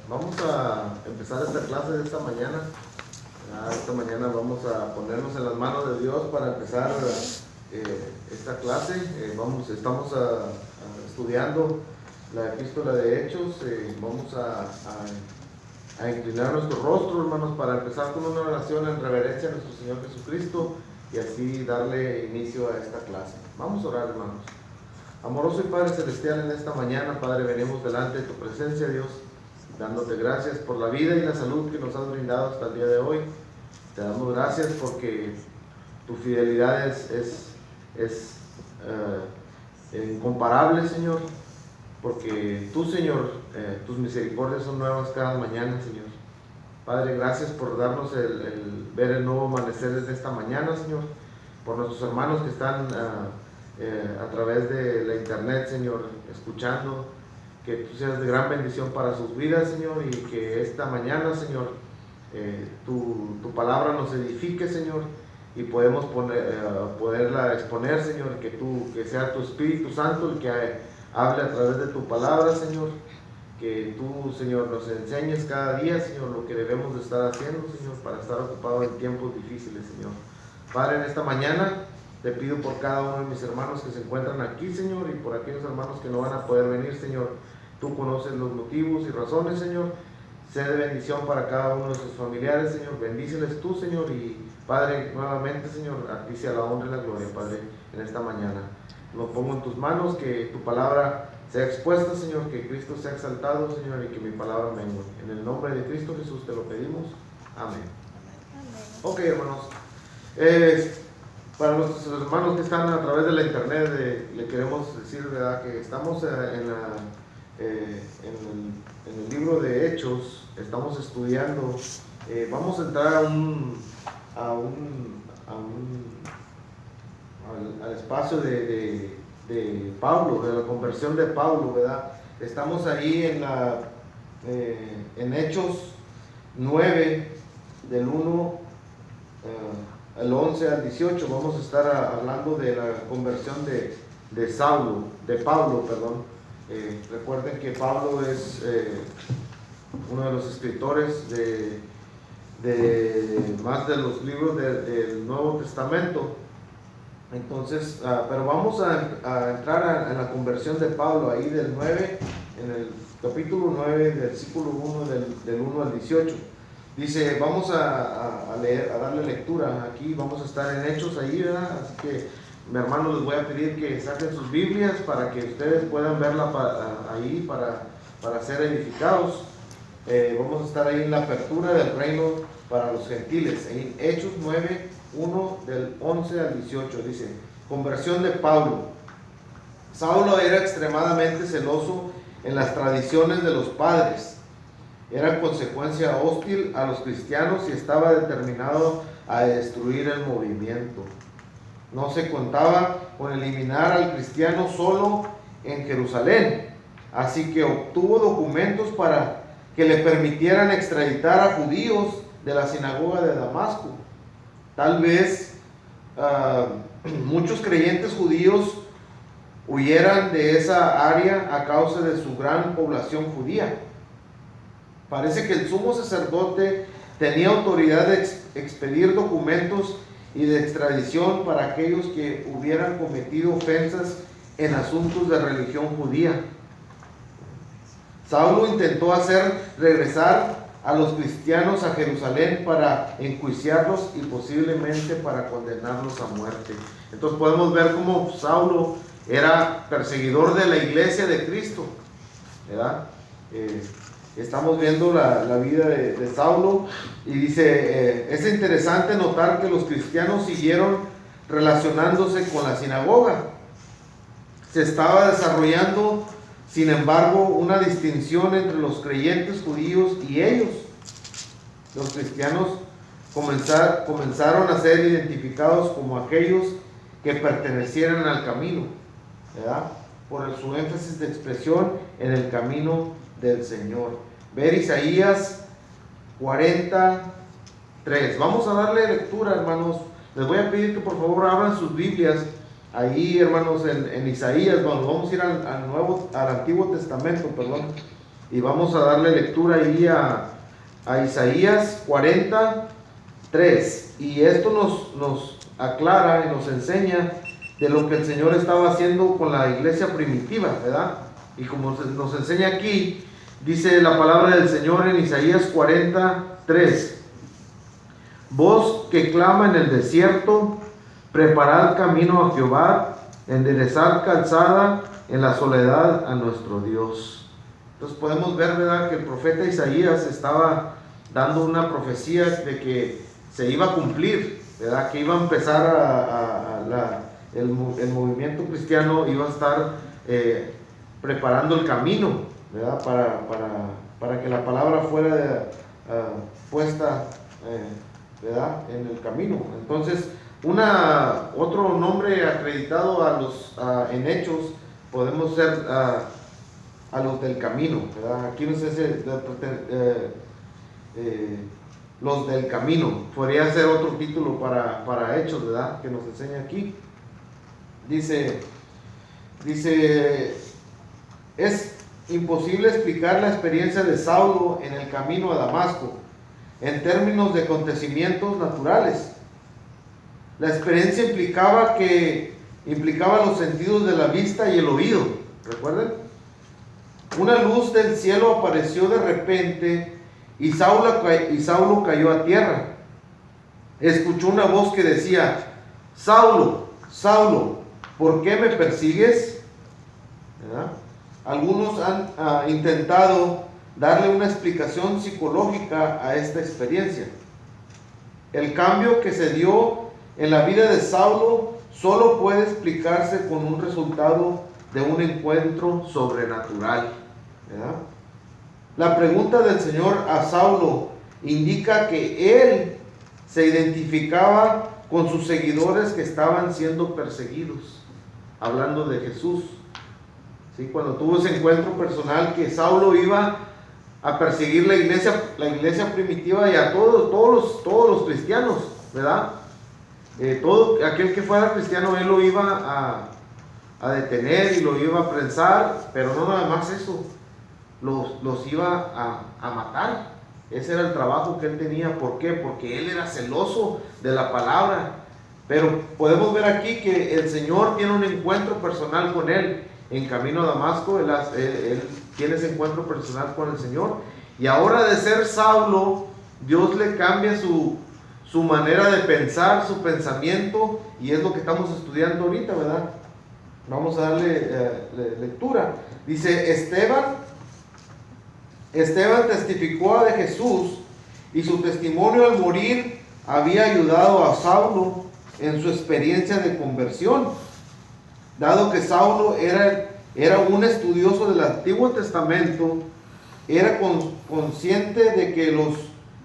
Vamos a empezar esta clase de esta mañana. Esta mañana vamos a ponernos en las manos de Dios para empezar esta clase. Estamos estudiando la epístola de Hechos. Vamos a inclinar nuestro rostro, hermanos, para empezar con una oración en reverencia a nuestro Señor Jesucristo y así darle inicio a esta clase. Vamos a orar, hermanos. Amoroso y Padre Celestial, en esta mañana, Padre, venimos delante de tu presencia, Dios, dándote gracias por la vida y la salud que nos has brindado hasta el día de hoy. Te damos gracias porque tu fidelidad es incomparable, Señor, porque tú, Señor, tus misericordias son nuevas cada mañana, Señor. Padre, gracias por darnos el ver el nuevo amanecer desde esta mañana, Señor, por nuestros hermanos que están a través de la internet, Señor, escuchando, que tú seas de gran bendición para sus vidas, Señor, y que esta mañana, Señor, tu palabra nos edifique, Señor, y podemos poderla exponer, Señor, que sea tu Espíritu Santo el que hable a través de tu palabra, Señor, que tú, Señor, nos enseñes cada día, Señor, lo que debemos de estar haciendo, Señor, para estar ocupados en tiempos difíciles, Señor. Padre, en esta mañana te pido por cada uno de mis hermanos que se encuentran aquí, Señor, y por aquellos hermanos que no van a poder venir, Señor. Tú conoces los motivos y razones, Señor. Sé de bendición para cada uno de sus familiares, Señor. Bendíceles tú, Señor. Y Padre, nuevamente, Señor, a ti sea la honra y la gloria, Padre, en esta mañana. Lo pongo en tus manos, que tu palabra sea expuesta, Señor, que Cristo sea exaltado, Señor, y que mi palabra mengue. En el nombre de Cristo Jesús te lo pedimos. Amén. Ok, hermanos. Para nuestros hermanos que están a través de la internet, le queremos decir, ¿verdad?, que estamos en el libro de Hechos, estamos estudiando, vamos a entrar al espacio de Pablo, de la conversión de Pablo, ¿verdad? Estamos ahí en Hechos 9, del 1 al 11 al 18, vamos a estar hablando de la conversión de Pablo, perdón. Recuerden que Pablo es uno de los escritores de más de los libros del Nuevo Testamento. Entonces, pero vamos a entrar en la conversión de Pablo, ahí del 9, en el capítulo 9, versículo 1, del 1 al 18. Dice, vamos a leer, a darle lectura. Aquí vamos a estar en Hechos ahí, ¿verdad? Así que, mi hermano, les voy a pedir que saquen sus Biblias para que ustedes puedan verla ahí para ser edificados. Vamos a estar ahí en la apertura del reino para los gentiles. En Hechos 9, 1 del 11 al 18 dice, conversión de Pablo. Saulo era extremadamente celoso en las tradiciones de los padres. Era consecuencia hostil a los cristianos y estaba determinado a destruir el movimiento. No se contaba con eliminar al cristiano solo en Jerusalén, así que obtuvo documentos para que le permitieran extraditar a judíos de la sinagoga de Damasco. Tal vez muchos creyentes judíos huyeran de esa área a causa de su gran población judía. Parece que el sumo sacerdote tenía autoridad de expedir documentos y de extradición para aquellos que hubieran cometido ofensas en asuntos de religión judía. Saulo intentó hacer regresar a los cristianos a Jerusalén para enjuiciarlos y posiblemente para condenarlos a muerte. Entonces podemos ver cómo Saulo era perseguidor de la iglesia de Cristo, ¿verdad? Estamos viendo la vida de Saulo y dice, es interesante notar que los cristianos siguieron relacionándose con la sinagoga. Se estaba desarrollando, sin embargo, una distinción entre los creyentes judíos y ellos. Los cristianos comenzaron a ser identificados como aquellos que pertenecieran al camino, ¿verdad?, por su énfasis de expresión en el camino del Señor. Ver Isaías 43. Vamos a darle lectura, hermanos. Les voy a pedir que por favor abran sus Biblias ahí, hermanos, en Isaías. Bueno, vamos a ir al Antiguo Testamento, perdón. Y vamos a darle lectura ahí a Isaías 43. Y esto nos aclara y nos enseña de lo que el Señor estaba haciendo con la iglesia primitiva, ¿verdad? Y como nos enseña aquí, dice la palabra del Señor en Isaías 43: voz que clama en el desierto, preparad camino a Jehová, enderezad calzada en la soledad a nuestro Dios. Entonces podemos ver, ¿verdad?, que el profeta Isaías estaba dando una profecía de que se iba a cumplir, ¿verdad?, que iba a empezar el movimiento cristiano, iba a estar preparando el camino, ¿verdad?, para que la palabra fuera puesta, ¿verdad?, en el camino. Entonces, otro nombre acreditado en Hechos, podemos ser a los del camino, ¿verdad? Aquí nos dice los del camino. Podría ser otro título para Hechos, ¿verdad?, que nos enseña aquí. Dice, es imposible explicar la experiencia de Saulo en el camino a Damasco en términos de acontecimientos naturales. La experiencia implicaba los sentidos de la vista y el oído. ¿Recuerden? Una luz del cielo apareció de repente y Saulo cayó a tierra. Escuchó una voz que decía: Saulo, Saulo, ¿por qué me persigues? ¿Verdad? Algunos han intentado darle una explicación psicológica a esta experiencia. El cambio que se dio en la vida de Saulo solo puede explicarse con un resultado de un encuentro sobrenatural, ¿verdad? La pregunta del Señor a Saulo indica que él se identificaba con sus seguidores que estaban siendo perseguidos, hablando de Jesús. ¿Sí? Cuando tuvo ese encuentro personal, que Saulo iba a perseguir la iglesia primitiva y a todos los cristianos, ¿verdad? Todo aquel que fuera cristiano, él lo iba a detener y lo iba a prensar, pero no nada más eso, los iba a matar. Ese era el trabajo que él tenía. ¿Por qué? Porque él era celoso de la palabra. Pero podemos ver aquí que el Señor tiene un encuentro personal con él en camino a Damasco. Él tiene ese encuentro personal con el Señor, y ahora de ser Saulo, Dios le cambia su manera de pensar, su pensamiento, y es lo que estamos estudiando ahorita, ¿verdad? Vamos a darle lectura. Dice: Esteban testificó de Jesús, y su testimonio al morir había ayudado a Saulo en su experiencia de conversión. Dado que Saulo era un estudioso del Antiguo Testamento, era consciente de que los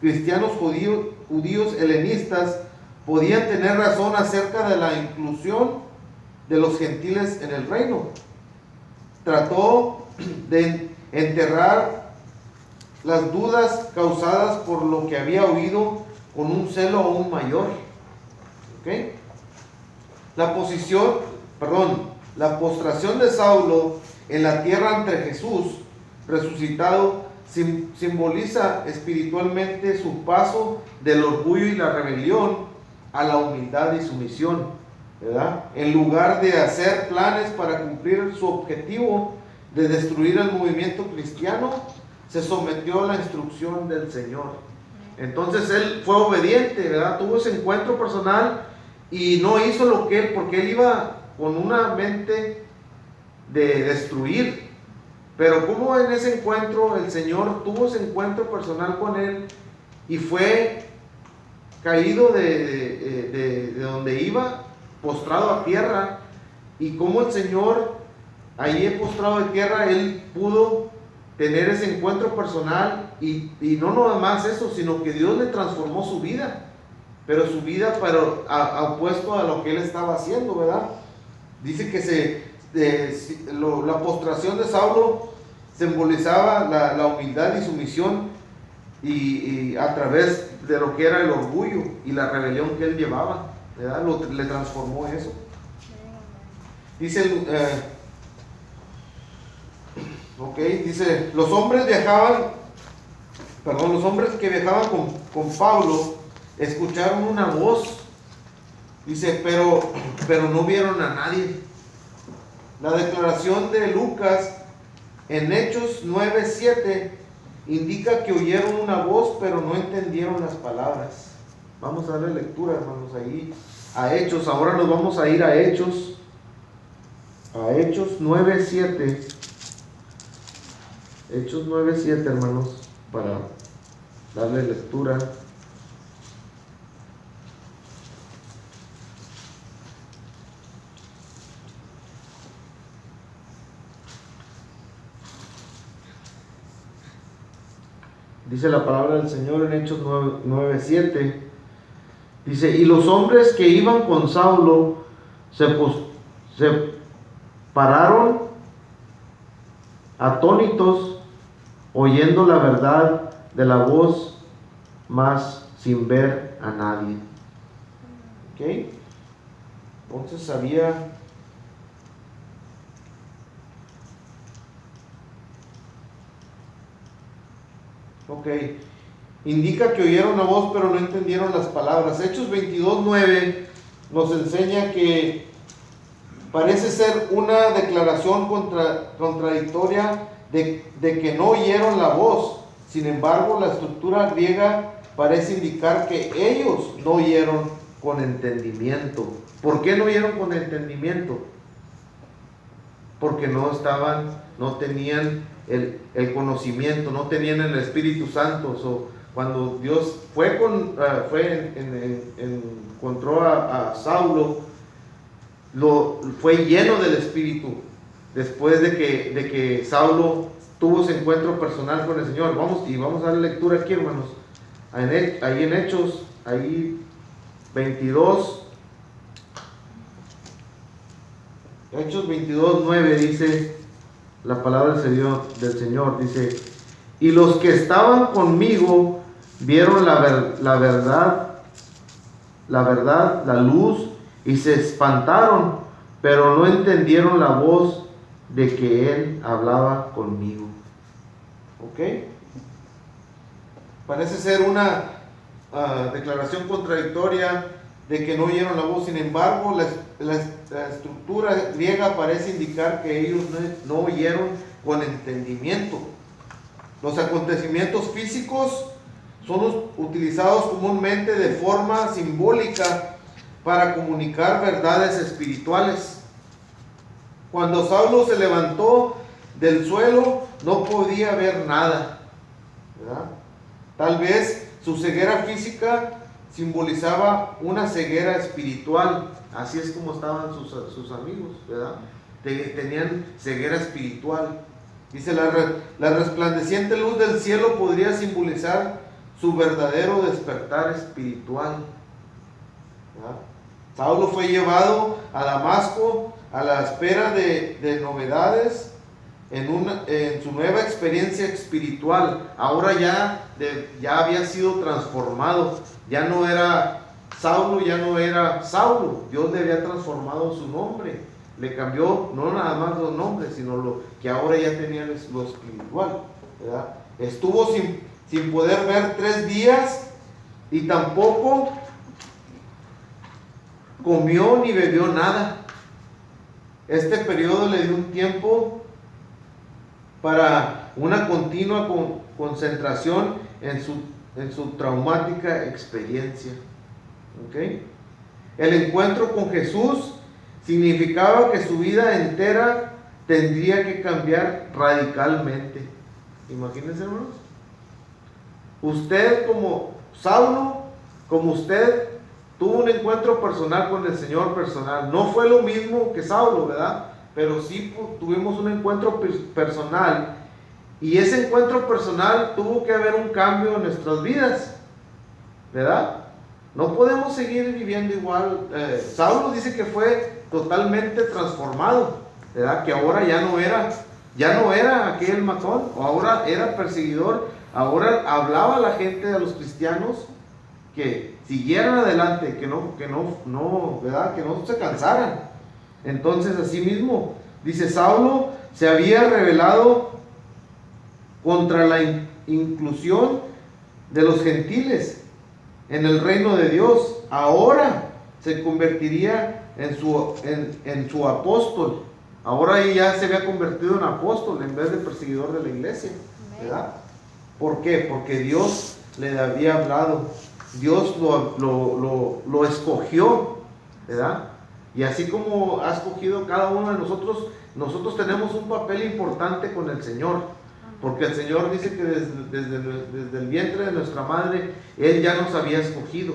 cristianos judíos helenistas podían tener razón acerca de la inclusión de los gentiles en el reino. Trató de enterrar las dudas causadas por lo que había oído con un celo aún mayor. ¿Okay? La postración de Saulo en la tierra ante Jesús resucitado simboliza espiritualmente su paso del orgullo y la rebelión a la humildad y sumisión, ¿verdad? En lugar de hacer planes para cumplir su objetivo de destruir el movimiento cristiano, se sometió a la instrucción del Señor. Entonces él fue obediente, ¿verdad? Tuvo ese encuentro personal y no hizo lo que él, porque él iba con una mente de destruir. Pero como en ese encuentro el Señor tuvo ese encuentro personal con él y fue caído de donde iba, postrado a tierra, y como el Señor allí postrado de tierra, él pudo tener ese encuentro personal, y no nada más eso, sino que Dios le transformó su vida, pero su vida opuesto a lo que él estaba haciendo, ¿verdad? Dice que la postración de Saulo simbolizaba la humildad y sumisión, y a través de lo que era el orgullo y la rebelión que él llevaba, ¿verdad? Le transformó eso. Dice Ok, dice, los hombres que viajaban con Pablo escucharon una voz. Dice, pero no vieron a nadie. La declaración de Lucas en Hechos 9:7 indica que oyeron una voz, pero no entendieron las palabras. Vamos a darle lectura, hermanos, ahí a Hechos. Ahora nos vamos a ir a Hechos 9:7. Hechos 9:7, hermanos, para darle lectura. Dice la palabra del Señor en Hechos 9:7. Dice, y los hombres que iban con Saulo se pararon atónitos, oyendo la verdad de la voz, mas sin ver a nadie. ¿Ok? Entonces había... Ok, indica que oyeron la voz pero no entendieron las palabras. Hechos 22:9 nos enseña que parece ser una declaración contradictoria de que no oyeron la voz. Sin embargo, la estructura griega parece indicar que ellos no oyeron con entendimiento. ¿Por qué no oyeron con entendimiento? Porque no tenían el conocimiento, no tenían el Espíritu Santo. Cuando Dios encontró a Saulo, fue lleno del Espíritu después de que Saulo tuvo ese encuentro personal con el Señor. Vamos a dar lectura aquí, hermanos, ahí en Hechos, ahí 22. Hechos 22:9 dice la palabra del Señor, dice, y los que estaban conmigo vieron la verdad, la luz, y se espantaron, pero no entendieron la voz de que él hablaba conmigo. ¿Ok? Parece ser una declaración contradictoria de que no oyeron la voz. Sin embargo, la estructura griega parece indicar que ellos no oyeron con entendimiento. Los acontecimientos físicos son utilizados comúnmente de forma simbólica para comunicar verdades espirituales. Cuando Saulo se levantó del suelo, no podía ver nada, ¿verdad? Tal vez su ceguera física simbolizaba una ceguera espiritual. Así es como estaban sus amigos, ¿verdad? Tenían ceguera espiritual. Dice, la resplandeciente luz del cielo podría simbolizar su verdadero despertar espiritual, ¿verdad? Saulo fue llevado a Damasco a la espera de novedades en su nueva experiencia espiritual. Ahora ya había sido transformado. Ya no era Saulo, ya no era Saulo. Dios le había transformado su nombre. Le cambió no nada más los nombres, sino lo que ahora ya tenía lo espiritual, ¿verdad? Estuvo sin poder ver 3 días y tampoco comió ni bebió nada. Este periodo le dio un tiempo para una continua concentración en su traumática experiencia. ¿Okay? El encuentro con Jesús significaba que su vida entera tendría que cambiar radicalmente. Imagínense, hermanos. Usted como Saulo, como usted, tuvo un encuentro personal con el Señor personal. No fue lo mismo que Saulo, ¿verdad? Pero sí tuvimos un encuentro personal. Y ese encuentro personal tuvo que haber un cambio en nuestras vidas, ¿verdad? No podemos seguir viviendo igual. Saulo dice que fue totalmente transformado, ¿verdad? Que ahora ya no era aquel matón, o ahora era perseguidor. Ahora hablaba a la gente, de los cristianos, que siguieran adelante, que no, ¿verdad? Que no se cansaran. Entonces, así mismo, dice, Saulo se había revelado contra la inclusión de los gentiles en el reino de Dios. Ahora se convertiría en su apóstol. Ahora ya se había convertido en apóstol en vez de perseguidor de la iglesia, ¿verdad? ¿Por qué? Porque Dios le había hablado, Dios lo escogió, ¿verdad? Y así como ha escogido cada uno de nosotros, nosotros tenemos un papel importante con el Señor, porque el Señor dice que desde el vientre de nuestra madre, Él ya nos había escogido.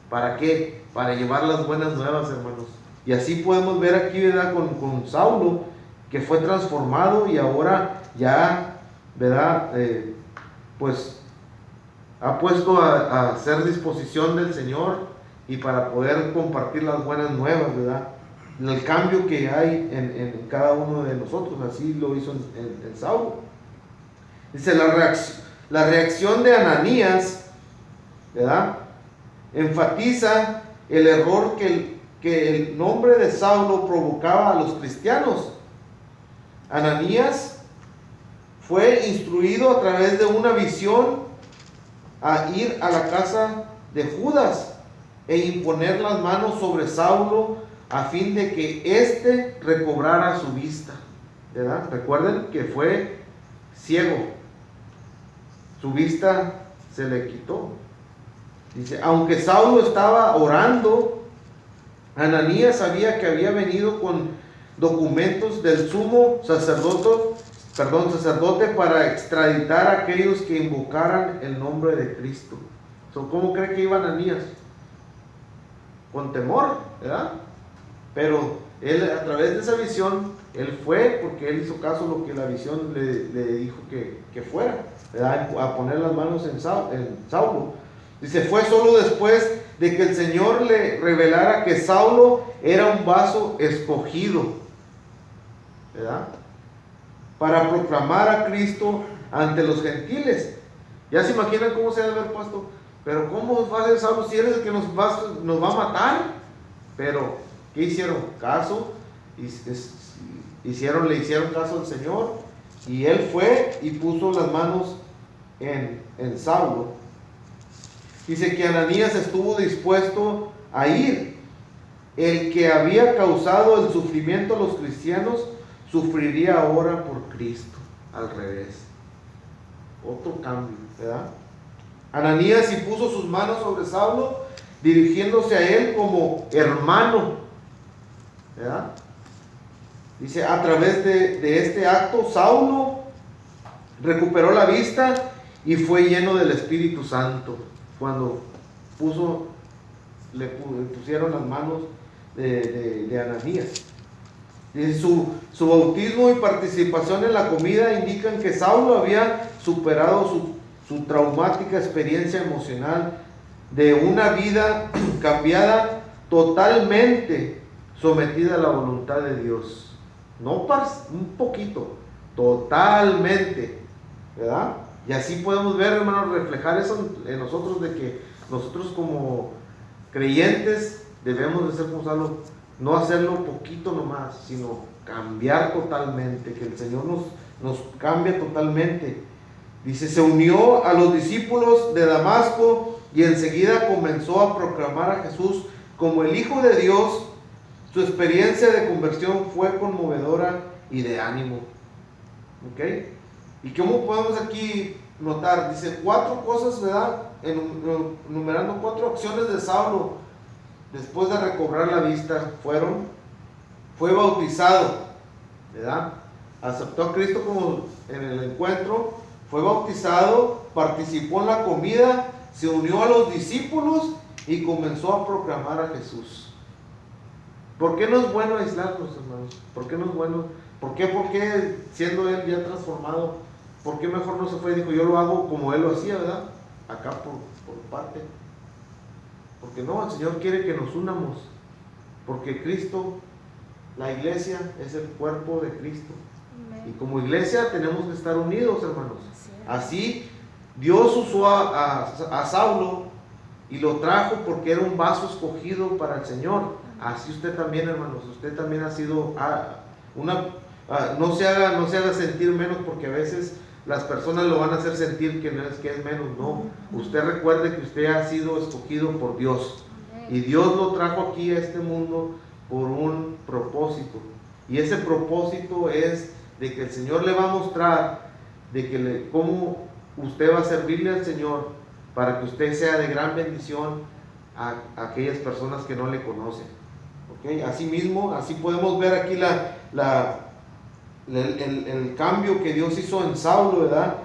¿Para qué? Para llevar las buenas nuevas, hermanos. Y así podemos ver aquí, ¿verdad? Con Saulo, que fue transformado y ahora ya, ¿verdad? Pues ha puesto a hacer disposición del Señor y para poder compartir las buenas nuevas, ¿verdad? El cambio que hay en cada uno de nosotros, así lo hizo en Saulo. Dice la reacción de Ananías, ¿verdad? Enfatiza el error que el nombre de Saulo provocaba a los cristianos. Ananías fue instruido a través de una visión a ir a la casa de Judas e imponer las manos sobre Saulo a fin de que éste recobrara su vista, ¿verdad? Recuerden que fue ciego, su vista se le quitó. Dice, aunque Saulo estaba orando, Ananías sabía que había venido con documentos del sumo sacerdote para extraditar a aquellos que invocaran el nombre de Cristo. ¿Cómo cree que iba Ananías? Con temor, ¿verdad? Pero él, a través de esa visión, él fue porque él hizo caso a lo que la visión le dijo que fuera, ¿verdad? A poner las manos en Saulo. Dice, fue solo después de que el Señor le revelara que Saulo era un vaso escogido, ¿verdad? Para proclamar a Cristo ante los gentiles. Ya se imaginan cómo se debe haber puesto, pero ¿cómo va a ser Saulo si él es el que nos va a matar? Pero, ¿qué hicieron? Caso, le hicieron caso al Señor, y él fue y puso las manos en Saulo. Dice que Ananías estuvo dispuesto a ir. El que había causado el sufrimiento a los cristianos sufriría ahora por Cristo. Al revés. Otro cambio, ¿verdad? Ananías y puso sus manos sobre Saulo, dirigiéndose a él como hermano, ¿verdad? Dice, a través de este acto, Saulo recuperó la vista y fue lleno del Espíritu Santo. Cuando le pusieron las manos de Ananías. Dice, su bautismo y participación en la comida indican que Saulo había superado su traumática experiencia emocional de una vida cambiada, totalmente sometida a la voluntad de Dios. No un poquito, totalmente, ¿verdad? Y así podemos ver, hermanos, reflejar eso en nosotros, de que nosotros como creyentes debemos de ser como Saulo, no hacerlo poquito nomás, sino cambiar totalmente, que el Señor nos cambie totalmente. Dice, se unió a los discípulos de Damasco y enseguida comenzó a proclamar a Jesús como el Hijo de Dios. Su experiencia de conversión fue conmovedora y de ánimo. ¿Ok? ¿Y cómo podemos aquí notar? Dice 4 cosas, ¿verdad? Enumerando 4 acciones de Saulo después de recobrar la vista. Fue bautizado, ¿verdad? Aceptó a Cristo como en el encuentro, fue bautizado, participó en la comida, se unió a los discípulos y comenzó a proclamar a Jesús. ¿Por qué no es bueno aislarnos, hermanos? ¿Por qué no es bueno? ¿Por qué siendo él ya transformado, por qué mejor no se fue y dijo, yo lo hago como él lo hacía, ¿verdad? Acá por parte. Porque no, el Señor quiere que nos unamos. Porque Cristo, la iglesia, es el cuerpo de Cristo. Amén. Y como iglesia tenemos que estar unidos, hermanos. Así Dios usó a Saulo y lo trajo porque era un vaso escogido para el Señor. Así usted también, hermanos, usted también ha sido no se haga sentir menos, porque a veces las personas lo van a hacer sentir que no es que es menos. No, usted recuerde que usted ha sido escogido por Dios y Dios lo trajo aquí a este mundo por un propósito, y ese propósito es de que el Señor le va a mostrar de que cómo usted va a servirle al Señor para que usted sea de gran bendición a aquellas personas que no le conocen. ¿Okay? Asimismo, así podemos ver aquí el cambio que Dios hizo en Saulo, ¿verdad?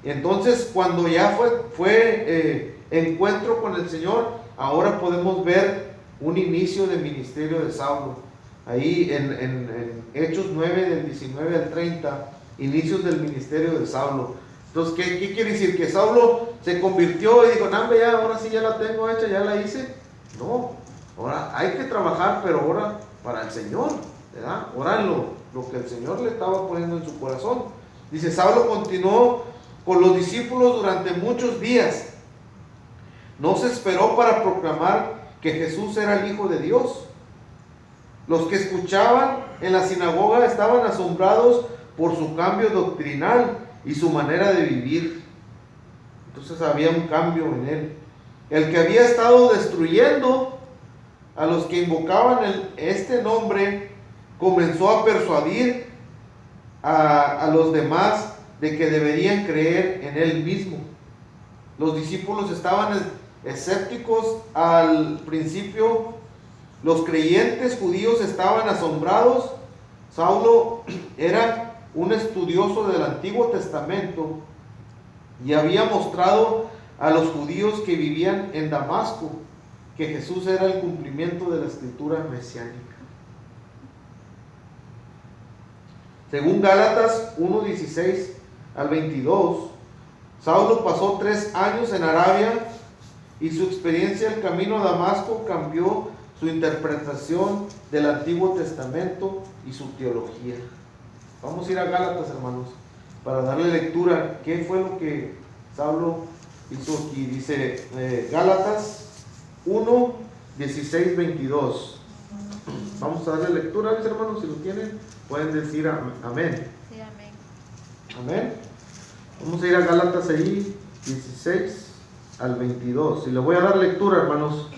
Entonces, cuando ya fue encuentro con el Señor, ahora podemos ver un inicio del ministerio de Saulo. Ahí en Hechos 9, del 19 al 30, inicios del ministerio de Saulo. Entonces, ¿qué quiere decir? ¿Que Saulo se convirtió y dijo, no, ya, ahora sí ya la tengo hecha, ya la hice? No, ahora hay que trabajar, pero ahora para el Señor, ¿verdad? Ahora lo que el Señor le estaba poniendo en su corazón. Dice, Saulo continuó con los discípulos durante muchos días. No se esperó para proclamar que Jesús era el Hijo de Dios. Los que escuchaban en la sinagoga estaban asombrados por su cambio doctrinal y su manera de vivir. Entonces había un cambio en él. El que había estado destruyendo a los que invocaban este nombre comenzó a persuadir a los demás de que deberían creer en él mismo. Los discípulos estaban escépticos al principio. Los creyentes judíos estaban asombrados. Saulo era un estudioso del Antiguo Testamento y había mostrado a los judíos que vivían en Damasco que Jesús era el cumplimiento de la escritura mesiánica. Según Gálatas 1:16 al 22, Saulo pasó 3 años en Arabia y su experiencia el camino a Damasco cambió su interpretación del Antiguo Testamento y su teología. Vamos a ir a Gálatas, hermanos, para darle lectura. ¿Qué fue lo que Saulo hizo aquí? Dice Gálatas 1, 16, 22. Vamos a darle lectura, mis hermanos, si lo tienen, pueden decir amén. Sí, amén. Amén. Vamos a ir a Gálatas ahí, 16 al 22. Y le voy a dar lectura, hermanos.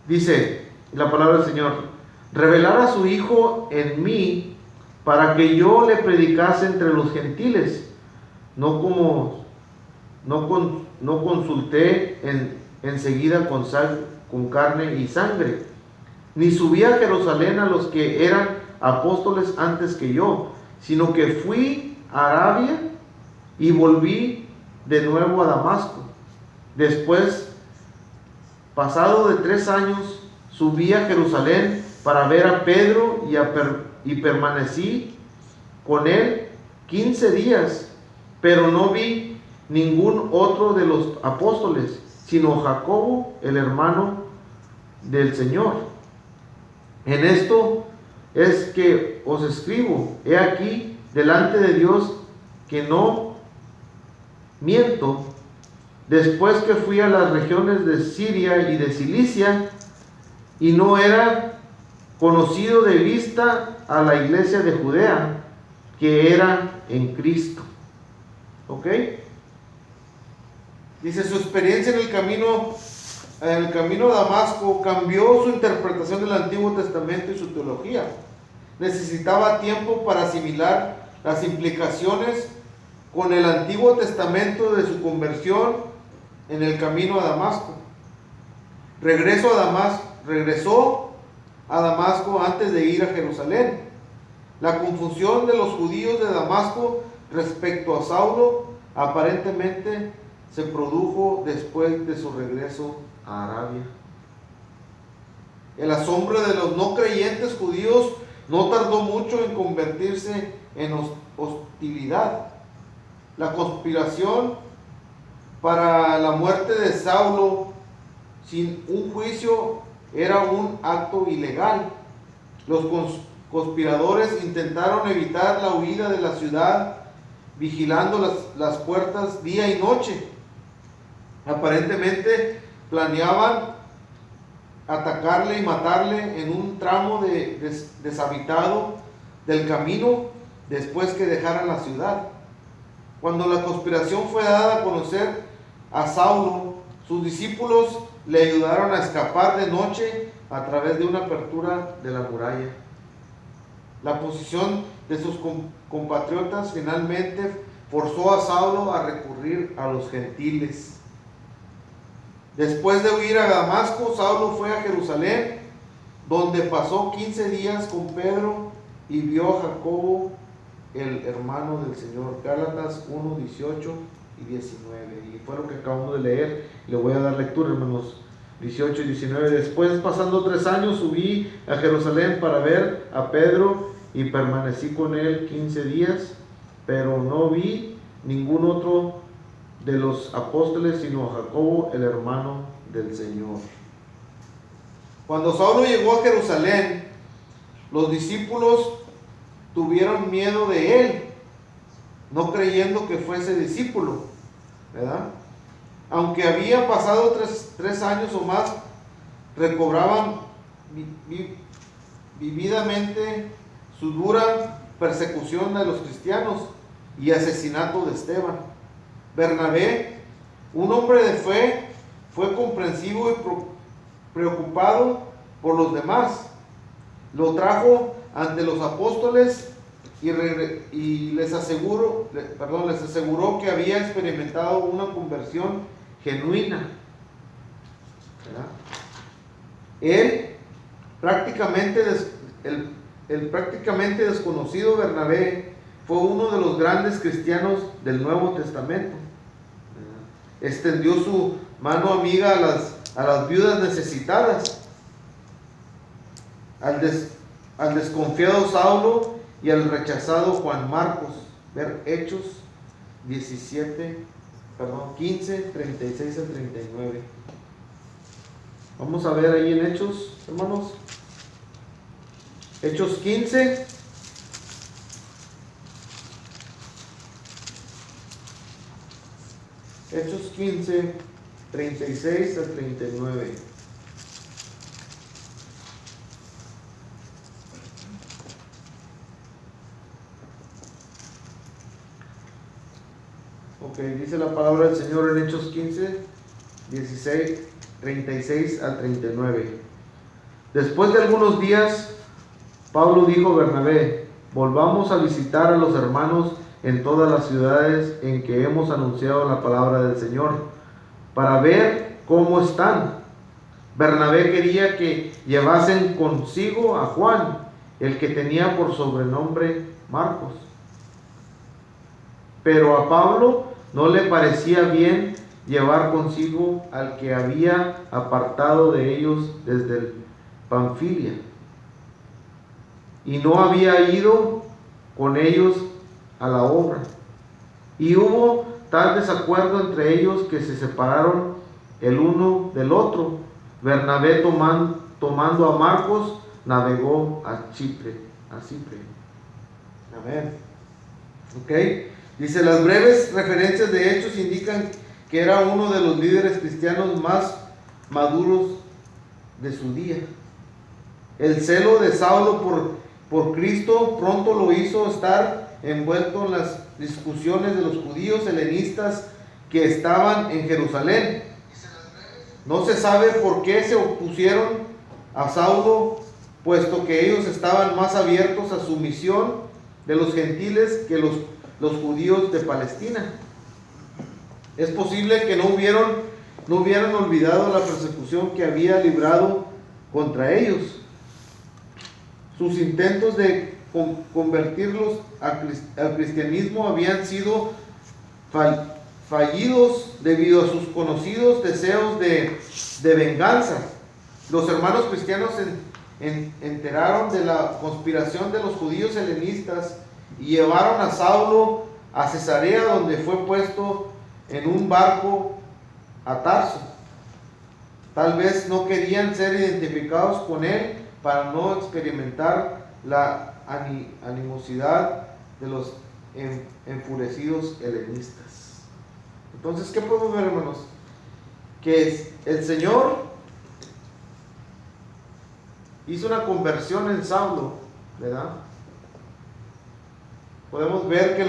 Dice la palabra del Señor: revelar a su Hijo en mí para que yo le predicase entre los gentiles, no consulté enseguida con carne y sangre, ni subí a Jerusalén a los que eran apóstoles antes que yo, sino que fui a Arabia y volví de nuevo a Damasco. Después, pasado de 3 años, subí a Jerusalén para ver a Pedro y permanecí con él 15 días, pero no vi ningún otro de los apóstoles, sino Jacobo, el hermano del Señor. En esto es que os escribo, he aquí delante de Dios que no miento. Después que fui a las regiones de Siria y de Cilicia, y no era conocido de vista a la iglesia de Judea, que era en Cristo. ¿Ok? Dice, su experiencia en el camino a Damasco cambió su interpretación del Antiguo Testamento y su teología. Necesitaba tiempo para asimilar las implicaciones con el Antiguo Testamento de su conversión en el camino a Damasco. Regresó a Damasco antes de ir a Jerusalén. La confusión de los judíos de Damasco respecto a Saulo aparentemente se produjo después de su regreso a Arabia. El asombro de los no creyentes judíos no tardó mucho en convertirse en hostilidad. La conspiración para la muerte de Saulo sin un juicio era un acto ilegal. Los conspiradores intentaron evitar la huida de la ciudad, vigilando las puertas día y noche. Aparentemente planeaban atacarle y matarle en un tramo deshabitado del camino, después que dejaran la ciudad. Cuando la conspiración fue dada a conocer a Saulo, sus discípulos le ayudaron a escapar de noche a través de una apertura de la muralla. La posición de sus compatriotas finalmente forzó a Saulo a recurrir a los gentiles. Después de huir a Damasco, Saulo fue a Jerusalén, donde pasó 15 días con Pedro y vio a Jacobo, el hermano del Señor. Gálatas 1, 18 y 19. Y fue lo que acabamos de leer. Le voy a dar lectura, hermanos. 18 y 19. Después, pasando 3 años, subí a Jerusalén para ver a Pedro y permanecí con él 15 días, pero no vi ningún otro de los apóstoles, sino a Jacobo, el hermano del Señor. Cuando Saulo llegó a Jerusalén, los discípulos tuvieron miedo de él, no creyendo que fuese discípulo, ¿verdad? Aunque había pasado tres años o más, recobraban vividamente su dura persecución de los cristianos y asesinato de Esteban. Bernabé, un hombre de fe, fue comprensivo y preocupado por los demás. Lo trajo ante los apóstoles y les aseguró que había experimentado una conversión genuina, ¿verdad? El prácticamente desconocido Bernabé fue uno de los grandes cristianos del Nuevo Testamento. Extendió su mano amiga a las viudas necesitadas, al desconfiado Saulo y al rechazado Juan Marcos. Ver Hechos 15, 36 al 39. Vamos a ver ahí en Hechos, hermanos. Hechos 15. Hechos 15, 36 al 39. Ok, dice la palabra del Señor en Hechos 15, 36 al 39. Después de algunos días, Pablo dijo a Bernabé: volvamos a visitar a los hermanos en todas las ciudades en que hemos anunciado la palabra del Señor, para ver cómo están. Bernabé quería que llevasen consigo a Juan, el que tenía por sobrenombre Marcos. Pero a Pablo no le parecía bien llevar consigo al que había apartado de ellos desde Panfilia, y no había ido con ellos a la obra. Y hubo tal desacuerdo entre ellos que se separaron el uno del otro. Bernabé, tomando a Marcos, navegó a Chipre. Amén. Ok. Dice: las breves referencias de Hechos indican que era uno de los líderes cristianos más maduros de su día. El celo de Saulo por Cristo pronto lo hizo estar envuelto en las discusiones de los judíos helenistas que estaban en Jerusalén. No se sabe por qué se opusieron a Saulo, puesto que ellos estaban más abiertos a su misión de los gentiles que los judíos de Palestina. Es posible que no hubieran olvidado la persecución que había librado contra ellos. Sus intentos de convertirlos al cristianismo habían sido fallidos debido a sus conocidos deseos de venganza. Los hermanos cristianos se enteraron de la conspiración de los judíos helenistas y llevaron a Saulo a Cesarea, donde fue puesto en un barco a Tarso. Tal vez no querían ser identificados con él para no experimentar la animosidad de los enfurecidos helenistas. Entonces, ¿qué podemos ver, hermanos? Que el Señor hizo una conversión en Saulo, ¿verdad? podemos ver que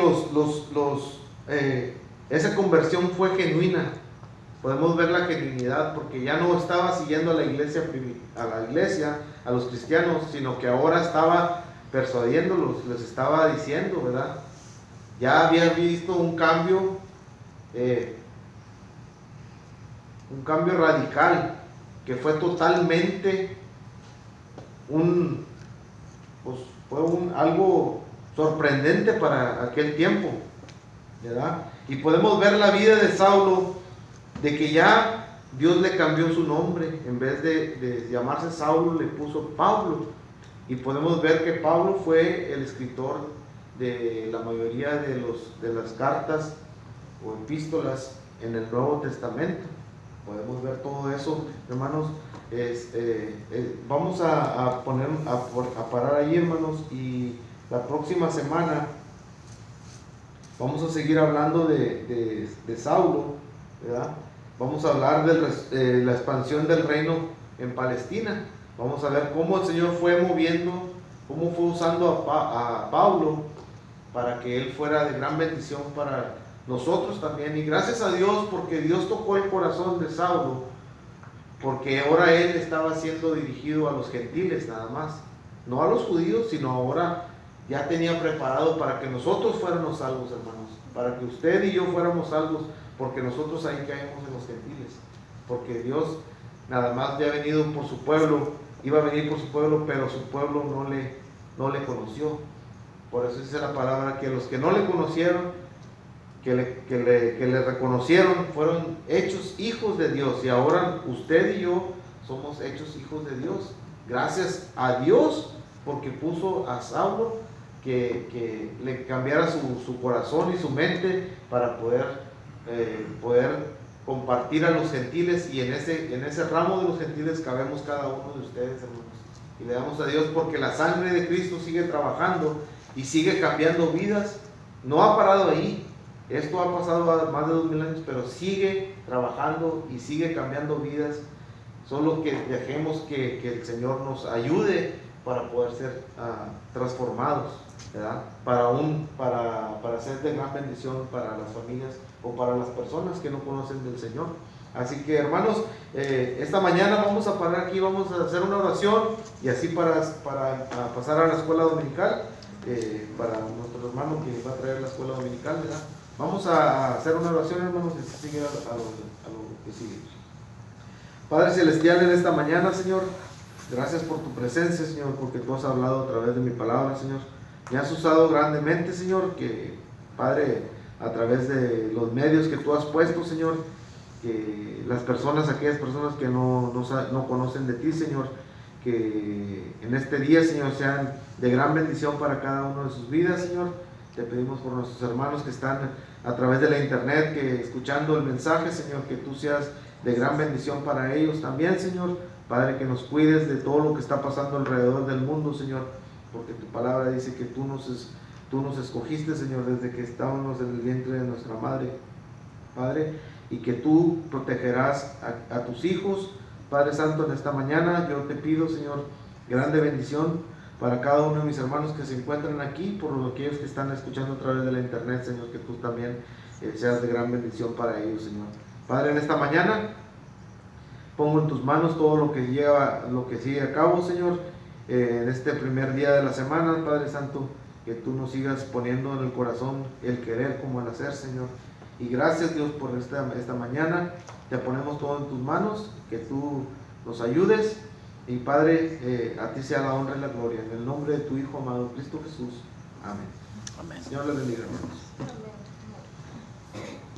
esa conversión fue genuina. Podemos ver la genuinidad, porque ya no estaba siguiendo a la iglesia, a los cristianos, sino que ahora estaba persuadiéndolos, les estaba diciendo, ¿verdad? Ya había visto un cambio radical, que fue totalmente algo sorprendente para aquel tiempo, ¿verdad? Y podemos ver la vida de Saulo, de que ya Dios le cambió su nombre. En vez de llamarse Saulo, le puso Pablo. Y podemos ver que Pablo fue el escritor de la mayoría de las cartas o epístolas en el Nuevo Testamento. Podemos ver todo eso, hermanos. Vamos a parar ahí, hermanos, y la próxima semana vamos a seguir hablando de Saulo, ¿verdad? Vamos a hablar de la expansión del reino en Palestina. Vamos a ver cómo el Señor fue moviendo, cómo fue usando a Pablo para que él fuera de gran bendición para nosotros también. Y gracias a Dios, porque Dios tocó el corazón de Saulo, porque ahora él estaba siendo dirigido a los gentiles nada más, no a los judíos, sino ahora ya tenía preparado para que nosotros fuéramos salvos, hermanos, para que usted y yo fuéramos salvos, porque nosotros ahí caemos en los gentiles, porque Dios nada más había venido por su pueblo, iba a venir por su pueblo, pero su pueblo no le conoció. Por eso dice la palabra que los que no le conocieron, que le reconocieron, fueron hechos hijos de Dios. Y ahora usted y yo somos hechos hijos de Dios. Gracias a Dios, porque puso a Saulo que le cambiara su corazón y su mente para poder compartir a los gentiles. Y en ese ramo de los gentiles cabemos cada uno de ustedes, hermanos. Y le damos a Dios porque la sangre de Cristo sigue trabajando y sigue cambiando vidas. No ha parado ahí. Esto ha pasado más de 2000 años, pero sigue trabajando y sigue cambiando vidas. Solo que dejemos que el Señor nos ayude para poder ser transformados, ¿verdad? Para ser de gran bendición para las familias o para las personas que no conocen del Señor. Así que, hermanos, esta mañana vamos a parar aquí, vamos a hacer una oración y así para pasar a la escuela dominical, para nuestro hermano que va a traer la escuela dominical, ¿verdad? Vamos a hacer una oración, hermanos, y se sigue a lo que sigue. Padre Celestial, en esta mañana, Señor, gracias por tu presencia, Señor, porque tú has hablado a través de mi palabra, Señor. Me has usado grandemente, Señor, que, Padre, a través de los medios que tú has puesto, Señor, que aquellas personas que no conocen de ti, Señor, que en este día, Señor, sean de gran bendición para cada uno de sus vidas, Señor. Te pedimos por nuestros hermanos que están a través de la internet, que escuchando el mensaje, Señor, que tú seas de gran bendición para ellos también, Señor. Padre, que nos cuides de todo lo que está pasando alrededor del mundo, Señor, porque tu palabra dice que tú nos escogiste, Señor, desde que estábamos en el vientre de nuestra madre, Padre, y que tú protegerás a tus hijos, Padre Santo. En esta mañana yo te pido, Señor, grande bendición para cada uno de mis hermanos que se encuentran aquí, por aquellos que están escuchando a través de la internet, Señor, que tú también seas de gran bendición para ellos, Señor. Padre, en esta mañana pongo en tus manos todo lo que sigue a cabo, Señor, en este primer día de la semana, Padre Santo, que tú nos sigas poniendo en el corazón el querer como el hacer, Señor. Y gracias, Dios, por esta mañana. Te ponemos todo en tus manos, que tú nos ayudes. Y Padre, a ti sea la honra y la gloria. En el nombre de tu Hijo amado, Cristo Jesús. Amén. Amén. Señor les bendiga, hermanos. Amén.